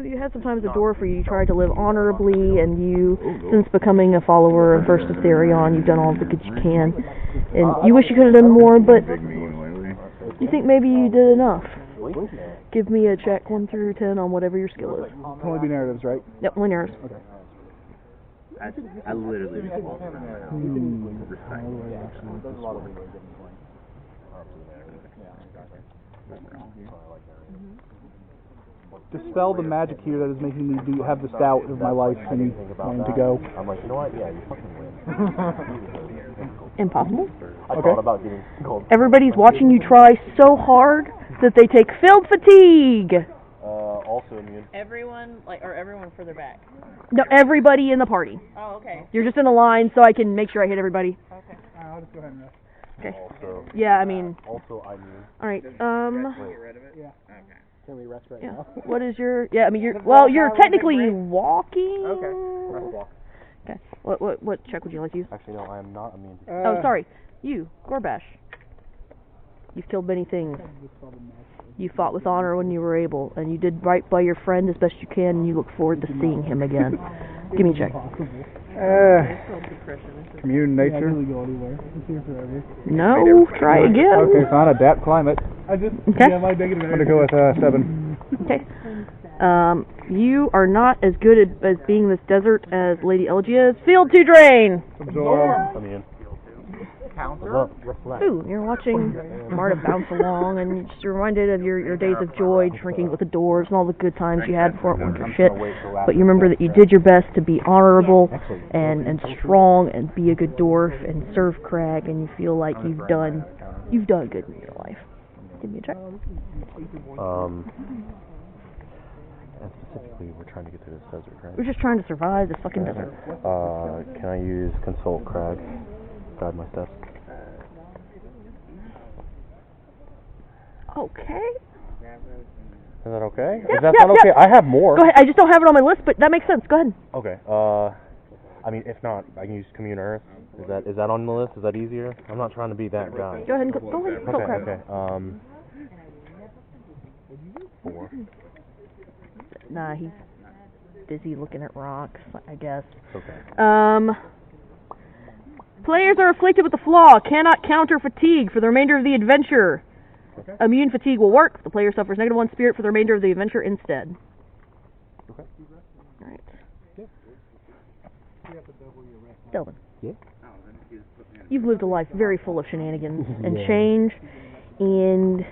You had sometimes a door for you. You tried to live honorably, and you, since becoming a follower of First Ethereon, you've done all the good you can. And you wish you could have done more, but you think maybe you did enough. Give me a check 1 through 10 on whatever your skill is. Can only be narratives, right? Yep, only narratives. Okay. I literally just walked Dispel the magic here that is making me have the doubt of my life and wanting to go. I'm like, you know what? Yeah, you fucking win. Impossible. I thought about getting called. Everybody's watching you try so hard that they take filled fatigue. Also immune. Everyone, or everyone further back? No, everybody in the party. Oh, okay. You're just in a line so I can make sure I hit everybody. Okay. I'll just go ahead and rest. Okay. Also, yeah, I mean. Also immune. Alright, Yeah. Okay. Can we rest right now? What is your, yeah, I mean, you're technically walking. Okay. Rest walk. Okay. What check would you like to use? Actually, no, I am not immune. Oh, sorry. You, Gorbash. You've killed many things. You fought with honor when you were able, and you did right by your friend as best you can, and you look forward to seeing him again. Give me a check. Commune nature. No, try again. Okay, fine. Adapt climate. Okay. I'm gonna go with 7. Okay. You are not as good as being this desert as Lady Elegia is. Field to drain. Absorb. Immune. Counter. Ooh, you're watching Marta bounce along, and you're just reminded of your days of joy, drinking with the doors, and all the good times you had before it went to shit. But you remember that you did your best to be honorable and strong and be a good dwarf and serve Crag, and you feel like you've done good in your life. Give me a check. And specifically, we're trying to get through this desert, right? We're just trying to survive this fucking desert. Can I use Consult Crag? Guide my steps. Okay. Is that okay? Yep, Is that yep, not okay? yep. I have more. Go ahead. I just don't have it on my list, but that makes sense. Go ahead. Okay. I mean, if not, I can use Commune Earth. Is that on the list? Is that easier? I'm not trying to be that guy. Go ahead and go ahead. Okay. 4. Nah, he's busy looking at rocks, I guess. Okay. Players are afflicted with the flaw, cannot counter fatigue for the remainder of the adventure. Okay. Immune fatigue will work. The player suffers -1 spirit for the remainder of the adventure instead. Okay. Alright. Yeah. Delvin. Yeah. You've lived a life very full of shenanigans and change, and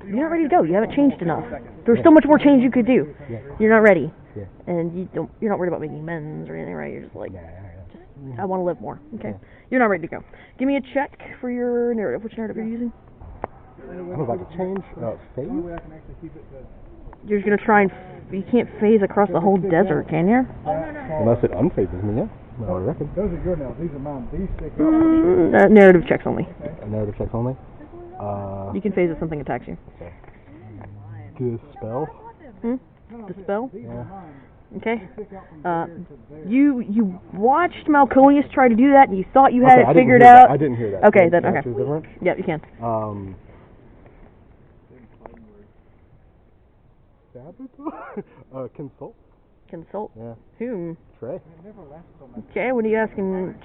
you're not ready to go. You haven't changed enough. There's so much more change you could do. Yeah. You're not ready. Yeah. And you're not worried about making amends or anything, right? You're just like, I want to live more. Okay. You're not ready to go. Give me a check for your narrative. Which narrative are you using? I'm about to change phase. You're just going to try and... You can't phase across the whole desert, can you? Unless it unphases me, yeah. I reckon. Those are your nails. These are mine. These stick Narrative checks only. Narrative checks only? You can phase if something attacks you. Okay. Dispel? Dispel? Yeah. Okay. You watched Malconius try to do that, and you thought you had it figured out. I didn't hear that. Okay, then okay. Different? Yeah, you can. Consult? Consult? Yeah. Whom? Trey. Okay, what are you asking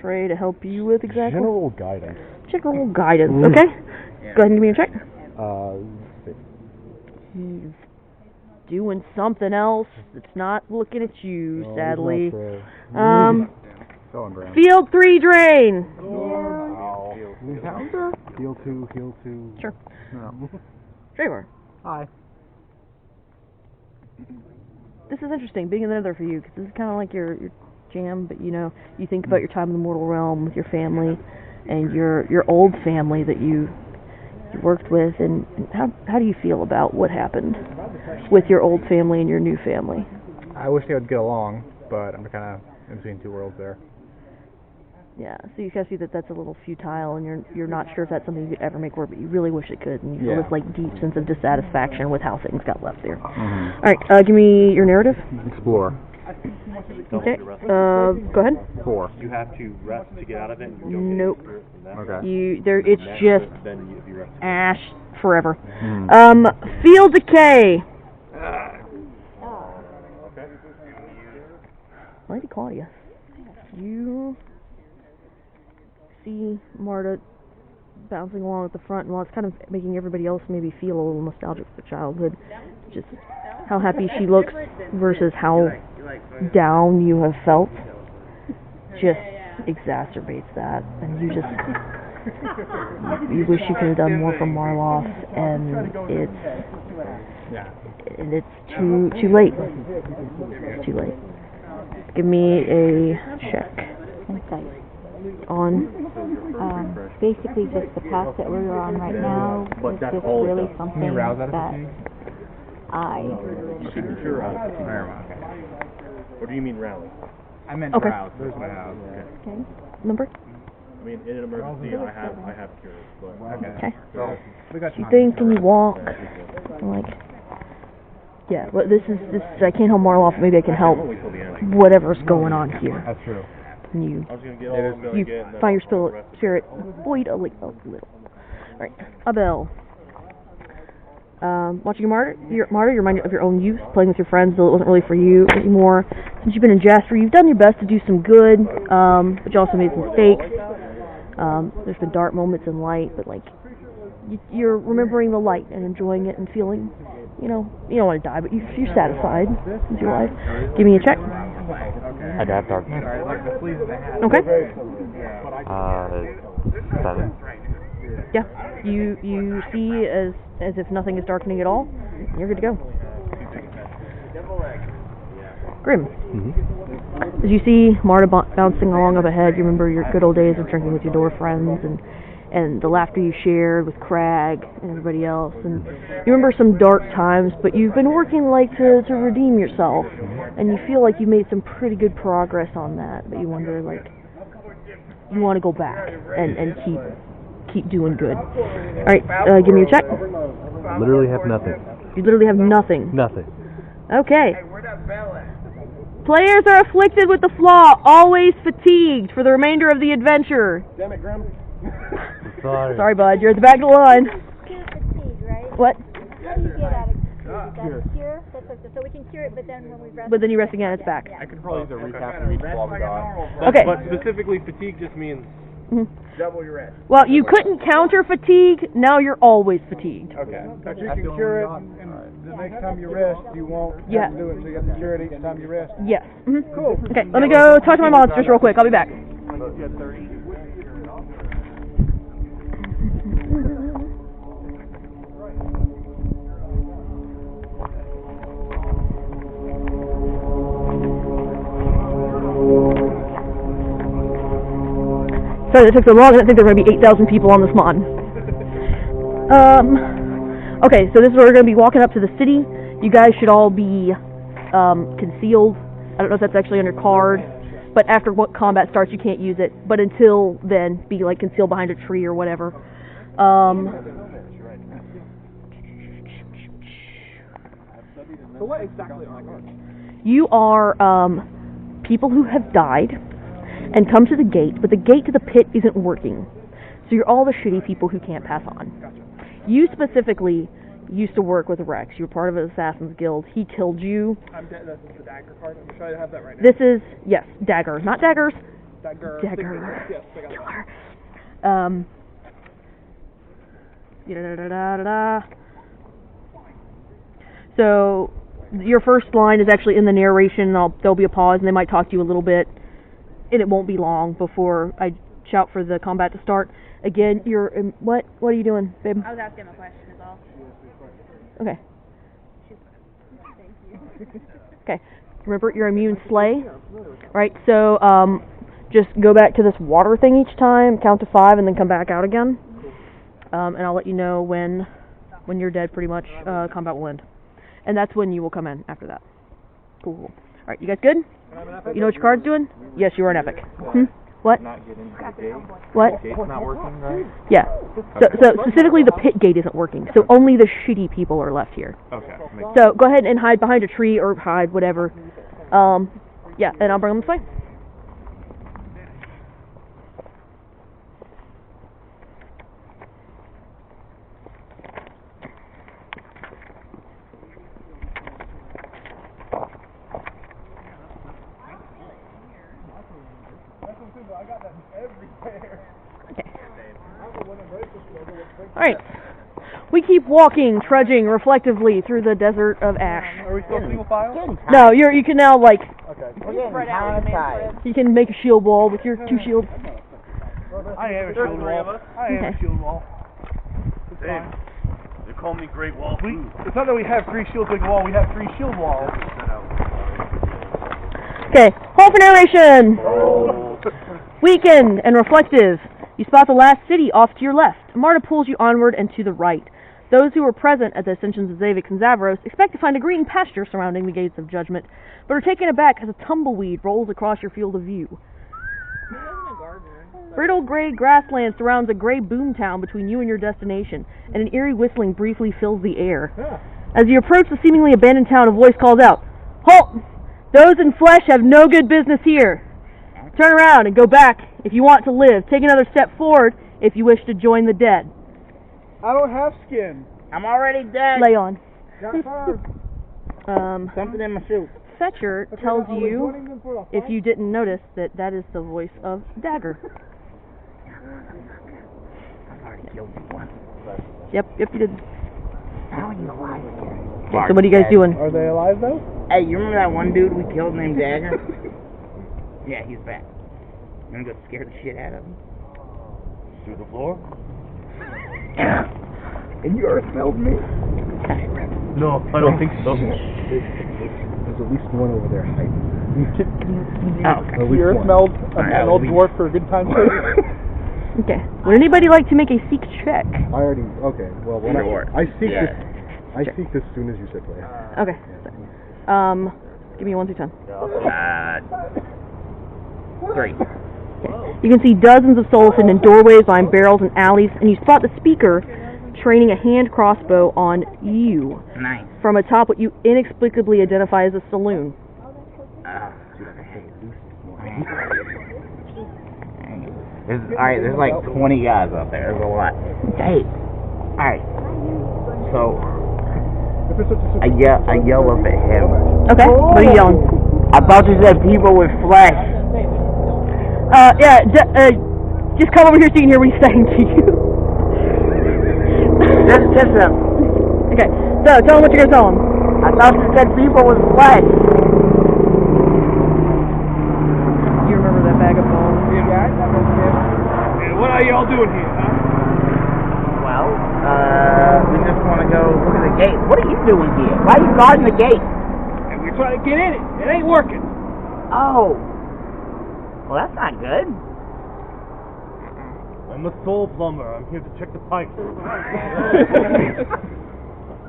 Trey to help you with exactly? General guidance. General guidance, okay. Go ahead and give me a check. 6. He's doing something else that's not looking at you, sadly. Field 3 drain. Heal 2. Sure. Trevor. Hi. This is interesting, being in the Nether for you, because this is kind of like your jam, but you think about your time in the mortal realm with your family, and your old family that you worked with, and how do you feel about what happened with your old family and your new family? I wish they would get along, but I'm kind of in between two worlds there. Yeah, so you kind of see that that's a little futile, and you're not sure if that's something you could ever make work, but you really wish it could, and you feel this like deep sense of dissatisfaction with how things got left there. All right, give me your narrative. Explore. Okay. Go ahead. 4. You have to rest to get out of it. And you Nope. Okay. It's just then you rest. ash forever. Field decay. Okay. Lady Claudia, you see Marta bouncing along at the front, and while it's kind of making everybody else maybe feel a little nostalgic for childhood, just how happy she looks versus how down you have felt just exacerbates that, and you just you wish you could have done more for Marloff, and it's too late. It's too late. Give me a check Insight. on. Basically, just the path that we're on right now is just really something that I should be sure of. What do you mean rally? I meant Okay. rouse. There's my house. Okay. Number? I mean, in an emergency, I have cures, but Okay. So, we got You think and you walk. Like, yeah, well, this is, I can't help Marloff, maybe I can help whatever's going on here. That's true. And you I was gonna get all I'm gonna you get, and then find I'll your spirit buoyed a little. Alright, Abel. Watching Martyr, you're reminded of your own youth, playing with your friends, though it wasn't really for you anymore. Since you've been in Jasper, you've done your best to do some good, but you also made some mistakes. There's been dark moments in light, but like, you're remembering the light and enjoying it and feeling, you don't want to die, but you're satisfied with your life. Give me a check. I'd have darkness. Okay. 7. Yeah. You see as if nothing is darkening at all. You're good to go. Grim. As you see Marta bouncing along up ahead, you remember your good old days of drinking with your door friends and the laughter you shared with Crag and everybody else. And you remember some dark times, but you've been working to redeem yourself, and you feel like you made some pretty good progress on that. But you wonder, like, you want to go back and keep doing good. All right, give me a check. Literally have nothing. You literally have nothing. Nothing. Okay. Players are afflicted with the flaw, always fatigued for the remainder of the adventure. Damn it, Grim. Sorry. Sorry, bud, you're at the back of the line. Cure fatigue, right? What? How do you get out of cure? Cure? That's what, so we can cure it, but then when we rest... But then you rest again, it's back. I could probably use a recap for each while we got. Okay. But specifically, fatigue just means Double your rest. Well, you couldn't counter fatigue, now you're always fatigued. Okay. But you can cure it, and the next time you rest, you won't Yeah. have to do it, so you have to cure it each time you rest. Yes. Cool. Okay, let me go talk to my monsters real quick. I'll be back. Sorry that took so long. I didn't think there were going to be 8,000 people on this mod. Okay, so this is where we're going to be walking up to the city. You guys should all be concealed. I don't know if that's actually on your card, but after what combat starts, you can't use it. But until then, be like concealed behind a tree or whatever. So what exactly am I going? You are people who have died and come to the gate, but the gate to the pit isn't working. So you're all the shitty people who can't pass on. You specifically used to work with Rex. You were part of an Assassin's Guild. He killed you. I'm dead. That's the dagger card. I'm sure I have that right now. This is, yes, dagger. Not daggers. Dagger. Dagger. Yes, I got Killer. that. So your first line is actually in the narration. There'll be a pause, and they might talk to you a little bit, and it won't be long before I shout for the combat to start. Again, you're what are you doing, babe? I was asking him a question, is all. Okay. Okay. Remember, you're immune slay, right? So just go back to this water thing each time, count to 5, and then come back out again. And I'll let you know when you're dead. Pretty much, combat will end, and that's when you will come in after that. Cool. All right, you guys good? You know what your card's doing? Yes, you are an epic. What? Not get into the gate. What? The gate's not working right? Yeah. So specifically, the pit gate isn't working. So only the shitty people are left here. Okay. So go ahead and hide behind a tree or hide whatever. Yeah, and I'll bring them this way. Okay. Alright. We keep walking, trudging reflectively through the desert of ash. Are we still single file? No, you can now, like, Okay. you can make a shield wall with your 2 shields. I am a shield wall. I am a shield wall. It's fine. They call me Great Wall. It's not that we have 3 shields like a wall, we have 3 shield walls. Okay, hold for narration! Weakened and reflective. You spot the last city off to your left. Marta pulls you onward and to the right. Those who were present at the ascensions of Zavix and Zavros expect to find a green pasture surrounding the gates of judgment, but are taken aback as a tumbleweed rolls across your field of view. Brittle gray grassland surrounds a gray boomtown between you and your destination, and an eerie whistling briefly fills the air. As you approach the seemingly abandoned town, a voice calls out, "Halt! Those in flesh have no good business here. Turn around and go back if you want to live. Take another step forward if you wish to join the dead." I don't have skin. I'm already dead. Lay on. Something in my shoe. Fetcher tells you, if you didn't notice, that that is the voice of Dagger. I've already killed you once. Yep, you did. How are you alive here? Okay, so what are you guys doing? Are they alive though? Hey, you remember that one dude we killed named Dagger? Yeah, he's back. You wanna go scare the shit out of him? Through the floor? And you earth smelled me? No, I don't think so. There's at least one over there hiding. Oh, The earth smelled an old dwarf for a good time sake. Okay. Would anybody like to make a seek check? I already, okay, well, when Sure. I seek Yeah. this, I seek this as soon as you said play. Okay. Give me 1 through 10. 3. You can see dozens of souls hidden in doorways, behind barrels, and alleys, and you spot the speaker training a hand crossbow on you Nice. from atop what you inexplicably identify as a saloon. Alright, there's like 20 guys up there. There's a lot. Hey. Alright. So, I yell up at him. Okay. What are you yelling? I thought you said people with flesh. Just come over here so you can hear what he's saying to you. Just him. Okay. So, tell him what you're gonna tell him. I thought you said people with flesh. Do you remember that bag of bones? And what are y'all doing here, huh? Well, we just want to go look at the gate. What are you doing here? Why are you guarding the gate? And we're trying to get in it. It ain't working. Oh. Well, that's not good. I'm a soul plumber. I'm here to check the pipes.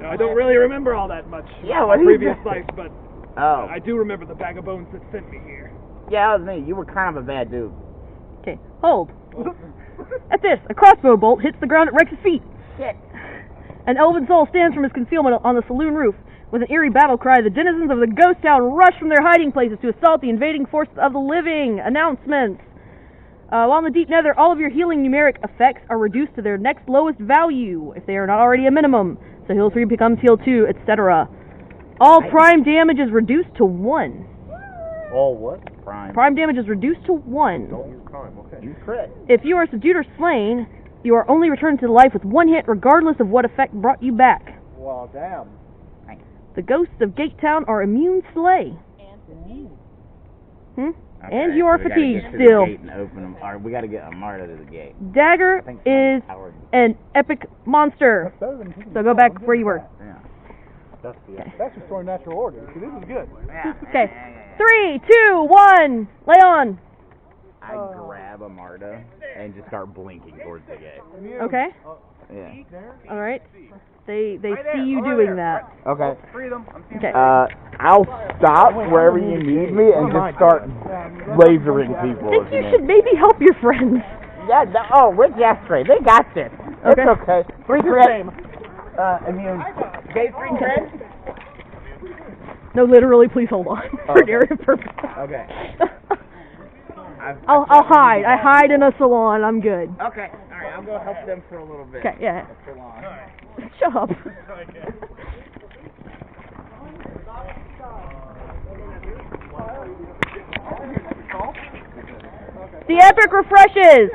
I don't really remember all that much. Yeah, what my do you previous think? life, but Oh. I do remember the bag of bones that sent me here. Yeah, that was me. You were kind of a bad dude. Okay. Hold. At this, a crossbow bolt hits the ground at Rex's feet. Shit. An elven soul stands from his concealment on the saloon roof. With an eerie battle cry, the denizens of the ghost town rush from their hiding places to assault the invading forces of the living. Announcements. While in the deep nether, all of your healing numeric effects are reduced to their next lowest value, if they are not already a minimum. So heal 3 becomes heal 2, etc. All prime damage is reduced to 1. All what? Prime. Prime damage is reduced to 1. Don't use prime, okay. You crit. If you are subdued or slain, you are only returned to life with 1 hit, regardless of what effect brought you back. Well, damn. The ghosts of Gatetown are immune slay. Okay, And you are so we gotta fatigued get to still. The gate and open them. Or we gotta get Marta to the gate. Dagger I think is Howard. an epic monster. So go back where you were. Yeah. That's the That's restoring natural order. See, this is good. Okay. 3, 2, 1. Lay on. I grab a Marta and just start blinking towards the gate. Okay. Yeah. All right. They see you doing that. Okay. Okay. I'll stop wherever you need me and just start lasering I people. think you should maybe help your friends. Yeah. We're Jeffrey. They got this. It's okay. 3 crit. Immune. Gate 3 crit. No, literally, please hold on for narrative purposes. Okay. I'll hide. I hide in a salon. I'm good. Okay. All right. I'll go help them for a little bit. Okay. Yeah. For long. Shut up. The epic refreshes!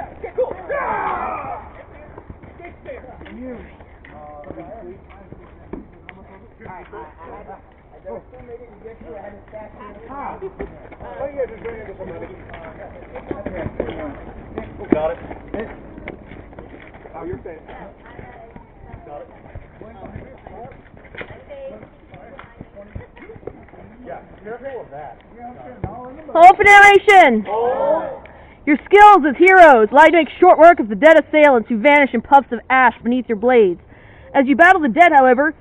Got it. Oh, you're saying. Got it. Yeah, careful of that. Hope narration! Your skills as heroes allow you to make short work of the dead assailants who vanish in puffs of ash beneath your blades. As you battle the dead, however,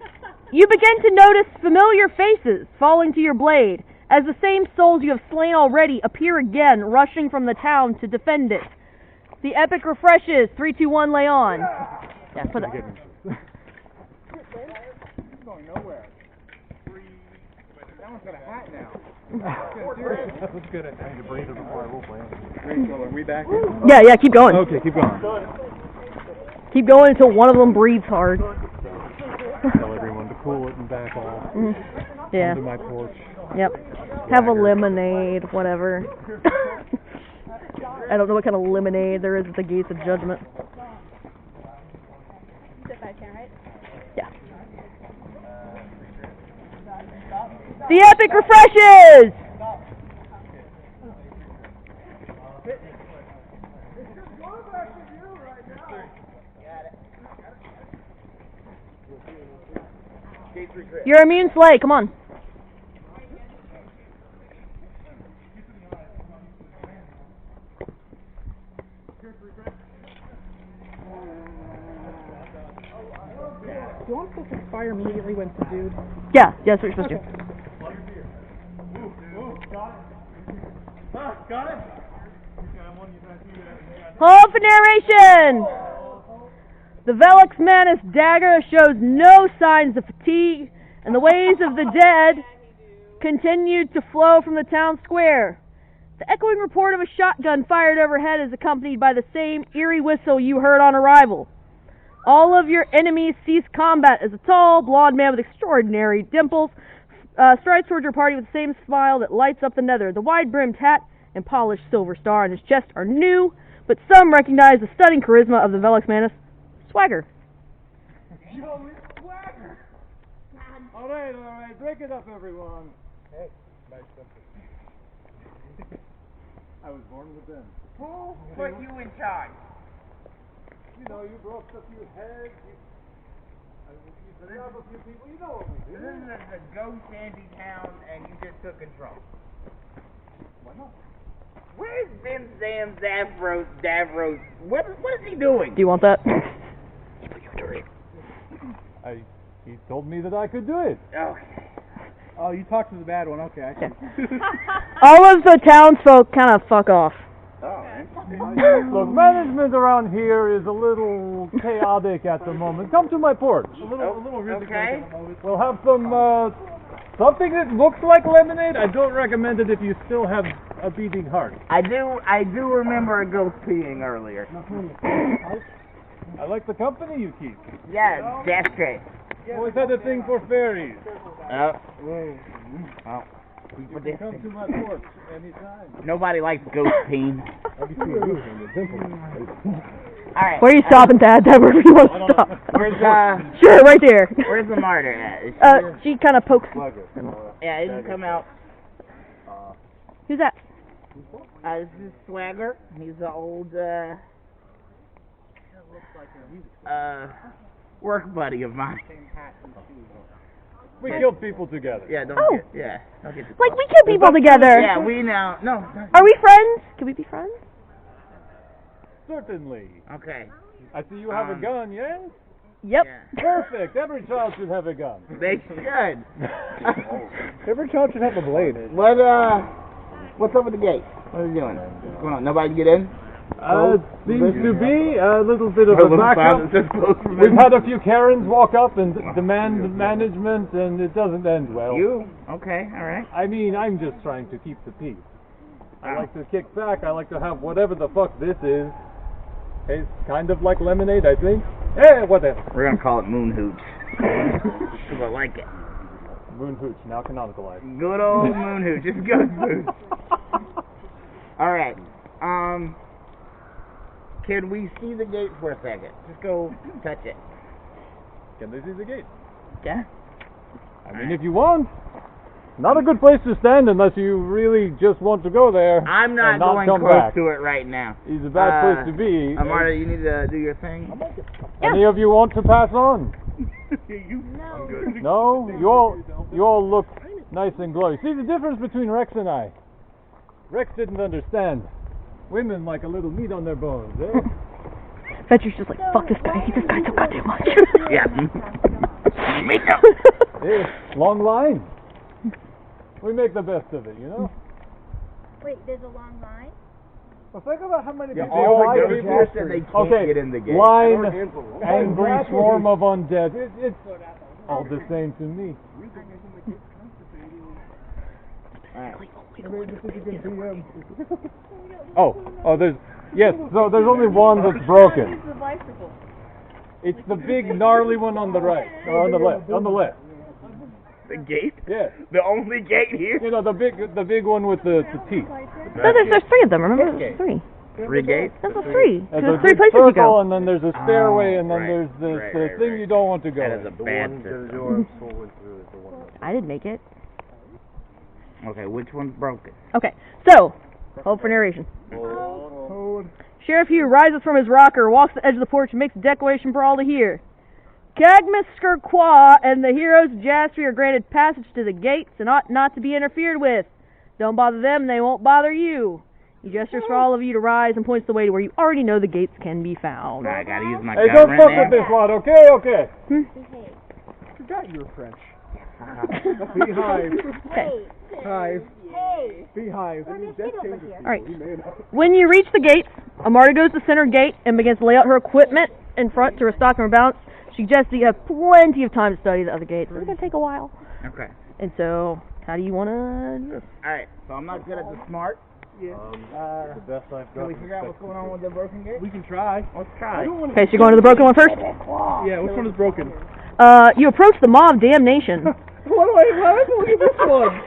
you begin to notice familiar faces falling to your blade, as the same souls you have slain already appear again, rushing from the town to defend it. The epic refreshes. 3, 2, 1, lay on. Yeah, put that. Going nowhere. That one's got a hat now. That was good. I need to breathe before I roll play. Well, are we back? Yeah, keep going. Okay, keep going. Keep going until one of them breathes hard. Tell everyone to cool it and back off. Yeah. Under my porch. Yep. Have a lemonade, whatever. I don't know what kind of lemonade there is at the gates of judgment. Right? Yeah. The epic refreshes! You're immune slay, come on. Do you want to expire immediately when subdued? Yeah, that's what you're supposed to do. Got it? Hold for narration! The Velux Manus dagger shows no signs of fatigue, and the ways of the dead continued to flow from the town square. The echoing report of a shotgun fired overhead is accompanied by the same eerie whistle you heard on arrival. All of your enemies cease combat as a tall, blonde man with extraordinary dimples strides toward your party with the same smile that lights up the nether. The wide-brimmed hat and polished silver star on his chest are new, but some recognize the stunning charisma of the Velux Manus swagger. Swagger! Alright, break it up, everyone. Hey, nice something. I was born with them. Who put you in charge? You know, you broke a few heads, you stabbed a few people, you know what we do. This is a ghost shanty town, and you just took control. Why not? Where's Bim Sam Davros? What is he doing? Do you want that? He told me that I could do it. Okay. Oh, you talked to the bad one. Okay, I see. All of the townsfolk kind of fuck off. Oh, Look, management around here is a little chaotic at the moment. Come to my porch. A little ridiculous okay. at the moment. We'll have some, something that looks like lemonade. I don't recommend it if you still have a beating heart. I do remember a ghost peeing earlier. I like the company you keep. Yeah, that's great. Always had a thing for fairies. You can come to my porch anytime. Nobody likes ghost peeing. Alright. Where are you stopping, Dad? Dad, where do you want to stop? Where's Sure, right there. Where's the martyr at? Is She kind of pokes. yeah, he can come out. Who's that? This is Swagger. He's the old work buddy of mine. We killed people together. Yeah, don't Oh. get don't get too Like, close. we kill people together. Yeah, we now no. Are we friends? Can we be friends? Certainly. Okay. I see you have a gun, yes? Yep. Yeah. Perfect. Every child should have a gun. They should. Every child should have a blade. What's up with the gate? What are you doing? What's going on? Nobody can get in? Seems to be a little bit of a backup. We've had a few Karens walk up and demand management, and it doesn't end well. You? Okay, alright. I mean, I'm just trying to keep the peace. I like to kick back. I like to have whatever the fuck this is. Tastes kind of like lemonade, I think. Whatever. We're gonna call it Moon Hooch. Because I like it. Moon Hooch, now canonicalized. Good old Moon Hooch. Just good food. Alright. Can we see the gate for a second? Just go touch it. Can they see the gate? Yeah. I mean, if you want. Not a good place to stand unless you really just want to go there. I'm not and not going come close back. to it right now. It's a bad place to be. Amara, you need to do your thing. Any of you want to pass on? No? You all look nice and glowy. See the difference between Rex and I? Rex didn't understand. Women like a little meat on their bones, eh? Fetcher's just like, fuck this guy. I hate this guy so goddamn much. Yeah. Me too. Hey, long line. We make the best of it, you know? Wait, there's a long line? Well, think about how many people all the line girls people. said they can't Okay, get in the gate. line, angry swarm of undead. It's all the same to me. Oh, there's so there's only one that's broken. It's the big gnarly one on the right, or on the left, The gate? Yeah. The only gate here? You know, the big one with the teeth. No, there's three of them, remember? There's three. 3 gates? There's three. And There's there's 3 a places you circle, go. and then there's a stairway, and then right, there's the right, thing right. you don't want to go. That is a bad system. I didn't make it. Okay, which one's broken? Okay, so, hold for narration. Sheriff Hugh rises from his rocker, walks the edge of the porch, and makes a declaration for all to hear. Cadmus Skirquois and the heroes of Jasper are granted passage to the gates and ought not to be interfered with. Don't bother them, they won't bother you. He gestures for all of you to rise and points the way to where you already know the gates can be found. I gotta use my Hey, don't government fuck name. with this lot, okay? Okay. Forgot you were French. Beehive. Okay. Hive. Hey! Beehive. Alright. When you reach the gates, Amarta goes to the center gate and begins to lay out her equipment in front to restock and rebalance. She suggests that you have plenty of time to study the other gates. It's going to take a while. Okay. And so, how do you want to do this? Alright, so I'm not good at the smart. The best I've Can we figure out what's going on with the broken gate? We can try. Let's try. Okay, so you're going to the broken one first? Yeah, which one is broken? You approach the Maw of Damnation. Why look at this one?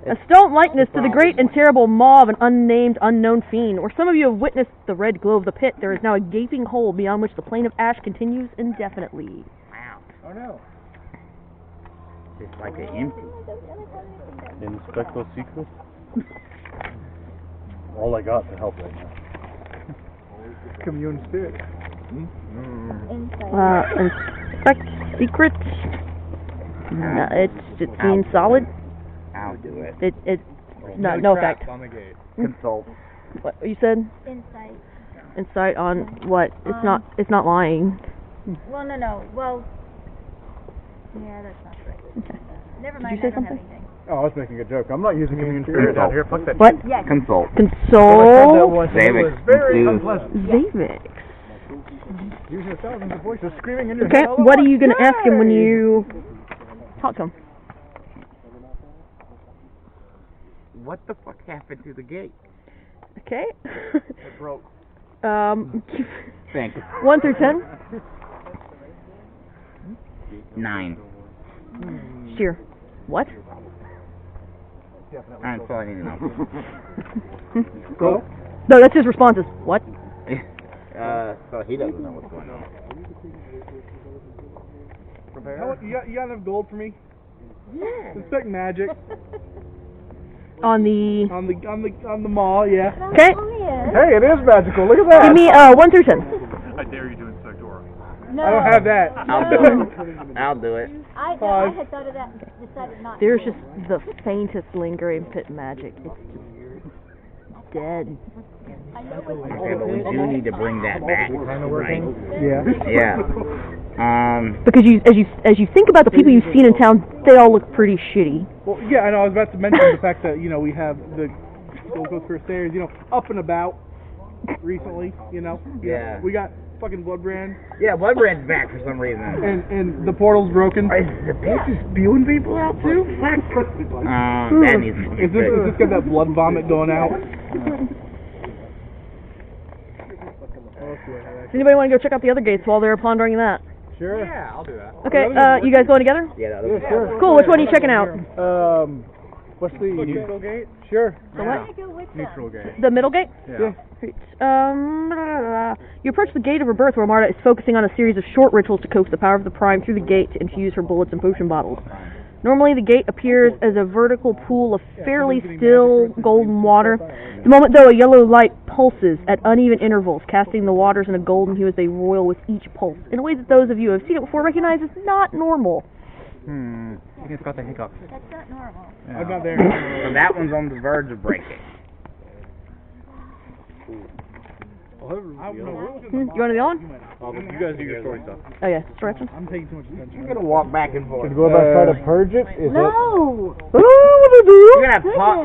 A stone likeness to the great and terrible maw of an unnamed, unknown fiend. Where some of you have witnessed the red glow of the pit, there is now a gaping hole beyond which the plane of ash continues indefinitely. Wow. Oh no. It's like an empty. Inspect those secrets? All I got to help right now. Commune spirit. Inspect secret. No, it seems solid. I'll do it. It's no effect. on the gate. Consult. What you said? Insight. Insight on what? It's not lying. Well, no. Well, yeah, that's not right. Okay. Never Did mind, you say I don't something? have anything. Oh, I was making a joke. I'm not using commune spirit out here. Fuck that. What? Yes. Consult. Console. Zavix. Very Use. unpleasant. Zavix. Using thousands of voices screaming in your Okay, head. all at what are once. you gonna ask him when you talk to him? What the fuck happened to the gate? Okay. It broke. Thanks. 1 through 10. 9. Sure. What? Alright, that's all I need to know. Go. No, that's his responses. What? So he doesn't know what's going on. You got enough gold for me? Yeah. Inspect magic. On the. On the mall, yeah. Okay. Hey, it is magical. Look at that. Give me 1 through 10. I dare you to inspect Aura. No. I don't have that. I'll do it. I'll do it. I had thought of that and decided not There's to. just the faintest lingering pit magic. It's just dead. I know what's Okay, but we do need to bring that back, right? Yeah. Yeah. Because as you think about the people you've seen in town, they all look pretty shitty. Well, yeah, I know. I was about to mention the fact that we have the Gold Coast Crusaders, up and about recently. Yeah. We got fucking Bloodbrand, Yeah, Bloodbrand's back for some reason. and the portal's broken. Is the bitch just spewing people out too? Fuck. That needs to be Is this fixed. got that blood vomit going out? Does anybody want to go check out the other gates while they're pondering that? Sure. Yeah, I'll do that. Okay, you guys going together? Yeah, Yeah, sure. Cool, which one are you checking out? What's the Neutral gate? Sure. The what? Neutral gate. The middle gate? Yeah. You approach the gate of rebirth where Marta is focusing on a series of short rituals to coax the power of the Prime through the gate to infuse her bullets and potion bottles. Normally the gate appears as a vertical pool of fairly still golden water. The moment though, a yellow light pulses at uneven intervals, casting the waters in a golden hue as they roil with each pulse, in a way that those of you who have seen it before recognize as not normal. I think it's got the hiccups. That's not normal. I'm not there. So that one's on the verge of breaking. I don't know. You want to be on? You guys do your story stuff. Oh yeah, stretching. I'm taking too much attention. You're gonna walk back and forth. Go back try to purge it? Is No! Oh, what do you do? You're gonna pop.